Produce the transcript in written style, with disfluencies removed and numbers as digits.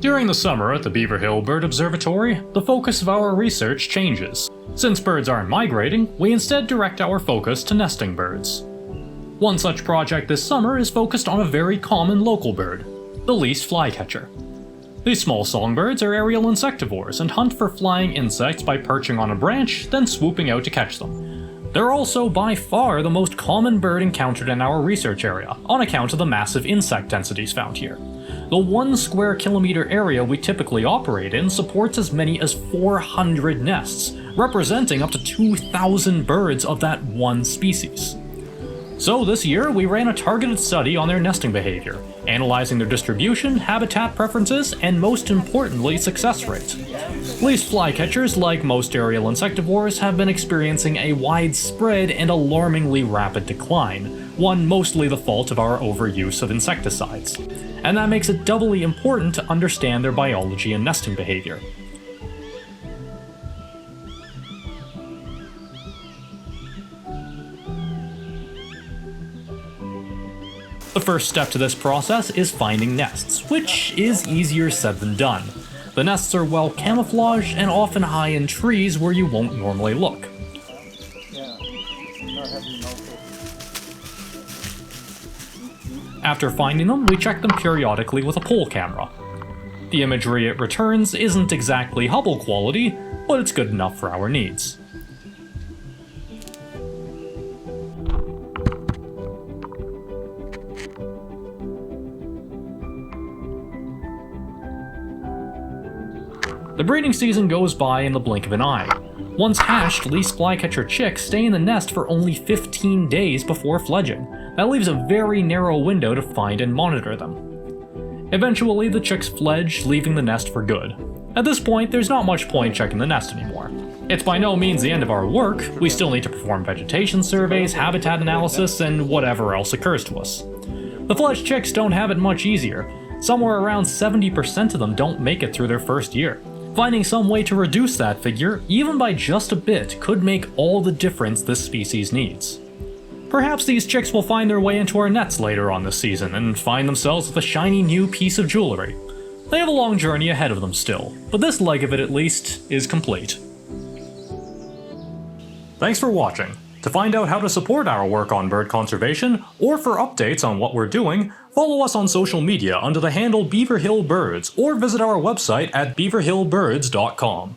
During the summer at the Beaver Hill Bird Observatory, the focus of our research changes. Since birds aren't migrating, we instead direct our focus to nesting birds. One such project this summer is focused on a very common local bird, the least flycatcher. These small songbirds are aerial insectivores and hunt for flying insects by perching on a branch, then swooping out to catch them. They're also by far the most common bird encountered in our research area, on account of the massive insect densities found here. The 1 square kilometer area we typically operate in supports as many as 400 nests, representing up to 2,000 birds of that one species. So this year, we ran a targeted study on their nesting behavior, analyzing their distribution, habitat preferences, and most importantly, success rate. Least flycatchers, like most aerial insectivores, have been experiencing a widespread and alarmingly rapid decline, one mostly the fault of our overuse of insecticides. And that makes it doubly important to understand their biology and nesting behavior. The first step to this process is finding nests, which is easier said than done. The nests are well camouflaged and often high in trees where you won't normally look. After finding them, we check them periodically with a pole camera. The imagery it returns isn't exactly Hubble quality, but it's good enough for our needs. The breeding season goes by in the blink of an eye. Once hatched, least flycatcher chicks stay in the nest for only 15 days before fledging. That leaves a very narrow window to find and monitor them. Eventually, the chicks fledge, leaving the nest for good. At this point, there's not much point checking the nest anymore. It's by no means the end of our work. We still need to perform vegetation surveys, habitat analysis, and whatever else occurs to us. The fledged chicks don't have it much easier. Somewhere around 70% of them don't make it through their first year. Finding some way to reduce that figure, even by just a bit, could make all the difference this species needs. Perhaps these chicks will find their way into our nets later on this season and find themselves with a shiny new piece of jewelry. They have a long journey ahead of them still, but this leg of it at least is complete. Thanks for watching. To find out how to support our work on bird conservation, or for updates on what we're doing, follow us on social media under the handle Beaver Hill Birds, or visit our website at beaverhillbirds.com.